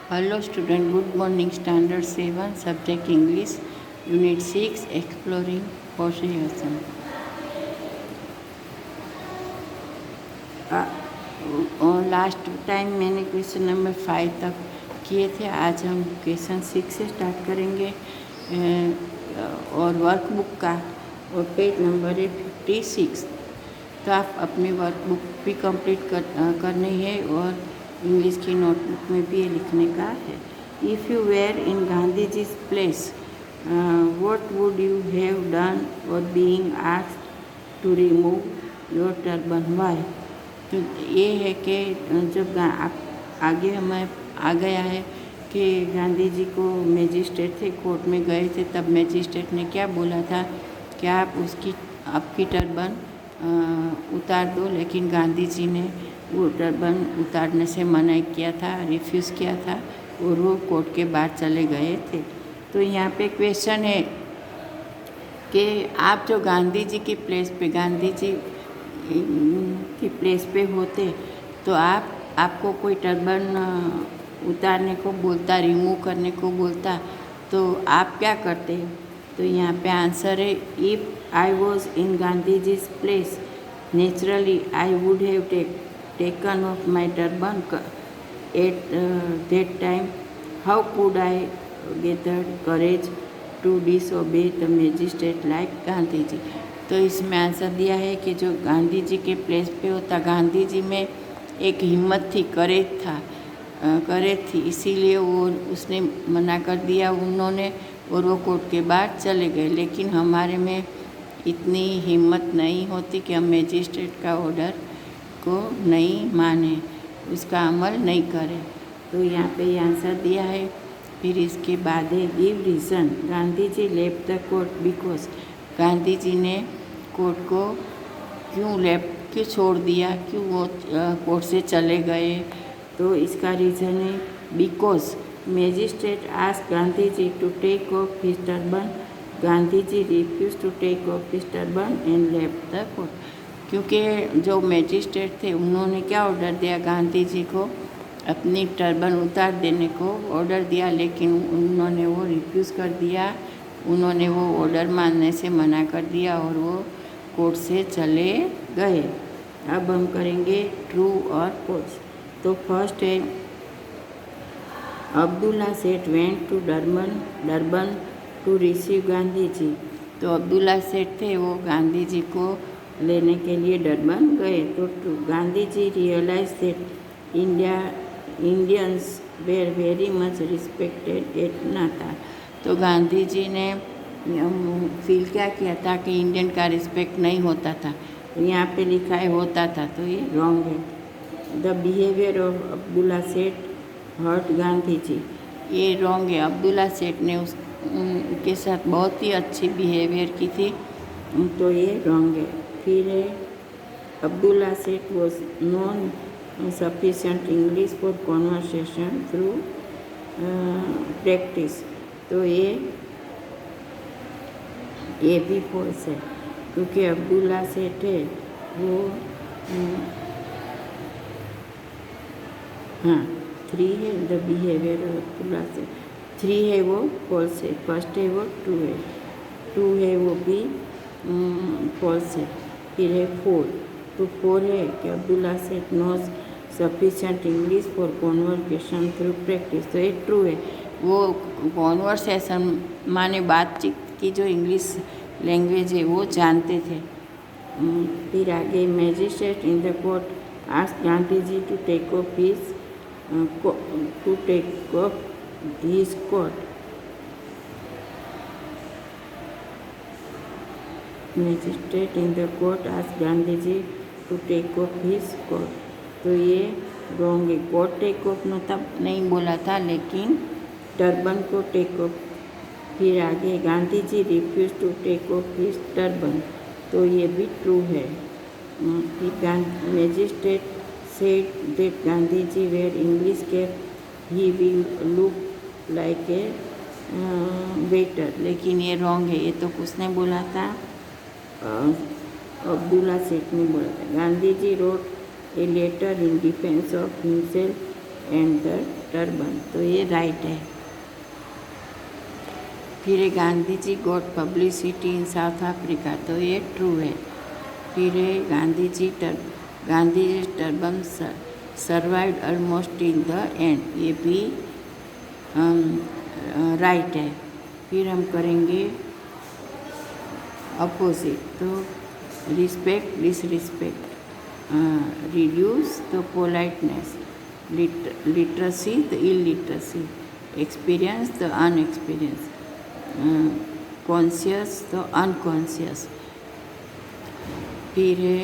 Hello student, good morning. Standard 7, subject English, Unit 6, exploring possession. Last time मैंने question number 5 तक किए थे। आज हम क्वेश्चन 6 से स्टार्ट करेंगे और वर्कबुक का और पेज नंबर है 56। तो आप अपनी वर्कबुक भी कंप्लीट करनी है और इंग्लिश की नोटबुक में भी ये लिखने का है। If you were in Gandhi ji's place what would you have done or being asked to remove your turban why. तो ये है कि जब आप आगे हमें आ गया है कि गांधी जी को मैजिस्ट्रेट थे, कोर्ट में गए थे, तब मैजिस्ट्रेट ने क्या बोला था कि आप आपकी टर्बन उतार दो, लेकिन गांधी जी ने वो टर्बन उतारने से मना किया था, रिफ्यूज़ किया था और वो कोर्ट के बाहर चले गए थे। तो यहाँ पे क्वेश्चन है कि आप जो गांधी जी की प्लेस पे गांधी जी की प्लेस पे होते तो आपको कोई टर्बन उतारने को बोलता, रिमूव करने को बोलता, तो आप क्या करते। तो यहाँ पे आंसर है if I was in Gandhi ji's place naturally I would have taken off my turban at that time how could I gather courage to disobey the magistrate like Gandhi ji. तो इसमें आंसर दिया है कि जो गांधी जी के प्लेस पे होता, गांधी जी में एक हिम्मत थी, करेज थी, इसीलिए वो उसने मना कर दिया उन्होंने और वो कोर्ट के बाहर चले गए। लेकिन हमारे में इतनी हिम्मत नहीं होती कि हम मैजिस्ट्रेट का ऑर्डर को नहीं माने, उसका अमल नहीं करें। तो यहाँ पे ये आंसर दिया है। फिर इसके बाद है give reason. Gandhi ji left the court because. Gandhi ji ने कोर्ट को क्यों छोड़ दिया, क्यों वो कोर्ट से चले गए। तो इसका रीज़न है because magistrate asked Gandhi ji to take off his turban, Gandhi ji refuse to take off his turban and left the court. क्योंकि जो मैजिस्ट्रेट थे उन्होंने क्या ऑर्डर दिया, गांधी जी को अपनी टर्बन उतार देने को ऑर्डर दिया, लेकिन उन्होंने वो रिफ्यूज़ कर दिया, उन्होंने वो ऑर्डर मानने से मना कर दिया और वो कोर्ट से चले गए। अब हम करेंगे ट्रू और फॉल्स। तो फर्स्ट है Abdullah Seth went to Durban to receive Gandhi ji. तो अब्दुल्ला सेठ थे, वो गांधी जी को लेने के लिए डरबन गए। तो Gandhi ji realise that Indians were very much respected at Natal. तो गांधी जी ने फील क्या किया था कि इंडियन का रिस्पेक्ट नहीं होता था। तो यहाँ पे लिखा है होता था, तो ये रॉन्ग है। द बिहेवियर ऑफ अब्दुल्ला सेठ हर्ट गांधी जी, ये रॉन्ग है। अब्दुल्ला सेठ ने उनके साथ बहुत ही अच्छी बिहेवियर की थी, तो ये रॉन्ग है। फिर है अब्दुल्ला सेठ was non sufficient English for conversation through practice. तो ये भी फॉल्स है, क्योंकि अब्दुल्ला सेठ है वो हाँ 3 है। द बिहेवियर ऑफ अब्दुल्ला सेठ 3 है, वो फॉल्स है। फर्स्ट है वो ट्रू है, 2 है वो भी फॉल्स है। फिर है 4, तो 4 है कि Abdulla Seth knows sufficient English for conversation through practice. तो ये ट्रू है, वो कॉन्वर्सेशन माने बातचीत की जो इंग्लिश लैंग्वेज है वो जानते थे। फिर आगे magistrate in the court asked Gandhi ji to take off his coat. Magistrate in the court asked Gandhi ji to take off his coat. तो ये रॉन्ग है। कोट टेक ऑफ नहीं बोला था, लेकिन टर्बन को टेक ऑफ। फिर आगे Gandhi ji refuse to take off his turban, तो ये भी ट्रू है। फिर magistrate said that Gandhi ji wear English cap he will look like a waiter, लेकिन ये रॉन्ग है। ये तो किसने बोला था, अब्दुल्ला सेठ ने बोला था। Gandhi ji wrote a letter in defence of himself and the turban, तो ये राइट है। फिर है Gandhi ji got publicity in South Africa, तो ये ट्रू है। फिर है Gandhi ji turban survived almost in the end, ये भी राइट है। फिर हम करेंगे अपोजिट, तो रिस्पेक्ट डिसरिस्पेक्ट, रिड्यूस तो पोलाइटनेस, लिटरेसी तो इलिटरेसी, एक्सपीरियंस तो अनएक्सपीरियंस, कॉन्शियस तो अनकॉन्शियस। फिर है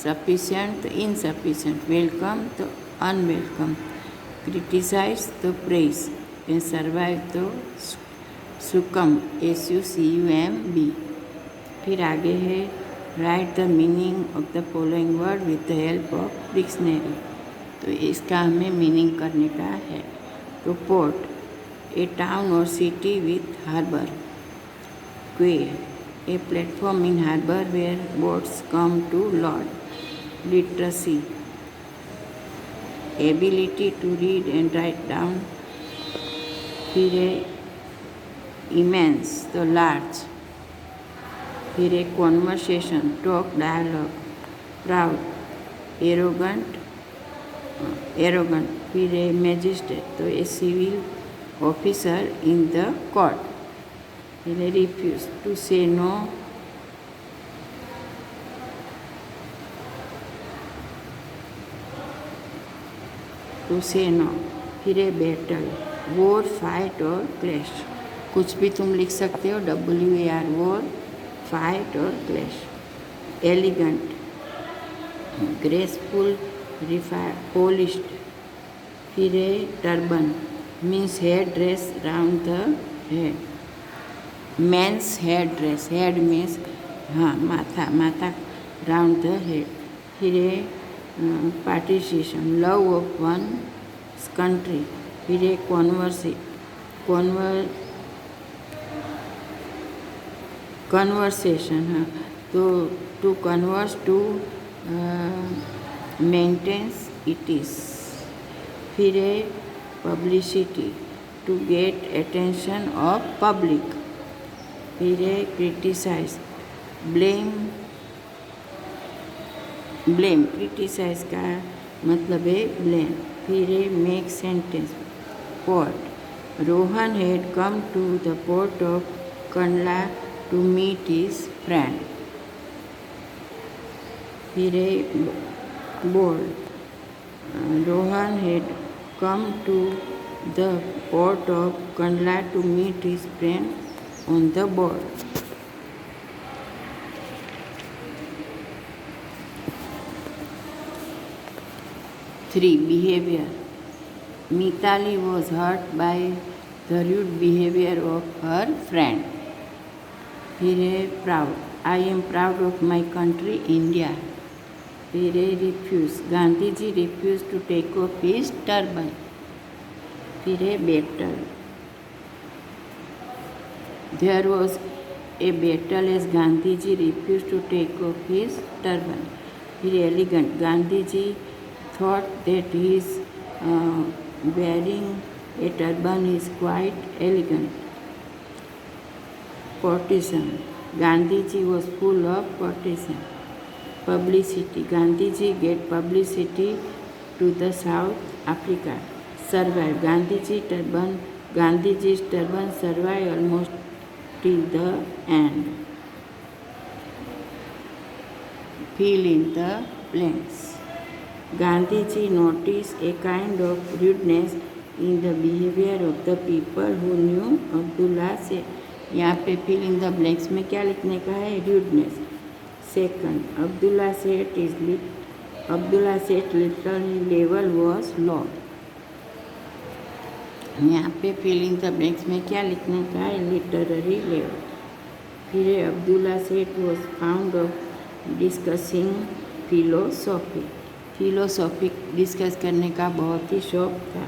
सफिशिएंट तो इनसफिशिएंट, वेलकम तो अनवेलकम, क्रिटिसाइज तो प्रेज, एंड सर्वाइव तो सुकम, SUCUMB। फिर आगे है right the meaning of the following word with the help of dictionary, तो इसका हमें मीनिंग करने का है। तो पोर्ट, ए टाउन और सिटी विथ हार्बर, क्वे, a platform in harbour where boats come to load, literacy, ability to read and write down, फिर है immense तो large, फिर है conversation talk dialogue, proud, arrogant, फिर है magistrate तो a civil officer in the court, फिर है refuse to say no, फिर है बैटल, वॉर, फाइट और क्लैश, कुछ भी तुम लिख सकते हो, WAR, वॉर, फाइट और क्लैश। एलिगेंट, ग्रेसफुल, पॉलिश्ड, फिर है turban means hair dress round the head, men's hair dress, head means हाँ माथा राउंड द हेड। फिर है participation, love of one country, फिर है कन्वर्सेशन, हाँ तो to converse, to maintains it is. फिर है publicity, to get attention of public, फिर है क्रिटिसाइज, ब्लेम, क्रिटिसाइज का मतलब है ब्लेम। फिर है make sentence, port, Rohan had come to the port of Kandla to meet his friend, फिर है board, Rohan had come to the port of Kandla to meet his friend on the board. Three behaviour, Mitali was hurt by the rude behavior of her friend, फिर है proud, I am proud of my country India, फिर है refuse, Gandhi ji refuse to take off his turban, फिर है battle, there was a battle as Gandhi ji refuse to take off his turban, फिर elegant, Gandhi ji thought that his wearing a turban is quite elegant. Courtesan, Gandhiji was full of courtesan. Publicity, Gandhiji get publicity to the South Africa. Survive, Gandhiji's turban survived almost till the end. Fill in the blanks. Gandhiji noticed a kind of rudeness in the behavior of the people who knew Abdullah Seth. यहाँ पे fill in the blanks में क्या लिखने का है, rudeness. Second, Abdullah Seth literary level was low. यहाँ पे fill in the blanks में क्या लिखने का है, लिटरेरी लेवल। फिर है अब्दुल्ला सेठ was fond of discussing philosophy discuss करने का बहुत ही शौक था।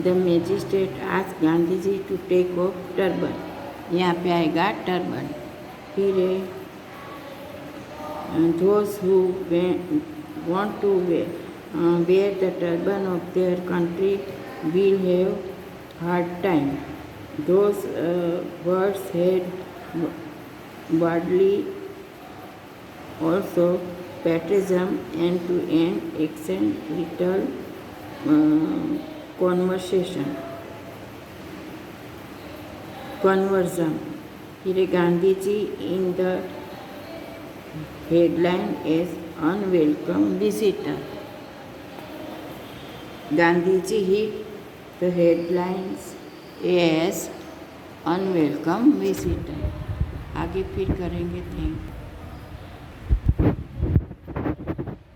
The magistrate asked Gandhi ji to take off turban, यहाँ पे आएगा टर्बन। फिर those who want to where the turban of their country will have hard time. Those words had widely also patriotism end-to-end accent little conversion. Here Gandhi ji in the headline as unwelcome visitor. Gandhi ji hit the headlines as unwelcome visitor. आगे फिर करेंगे। Thank you.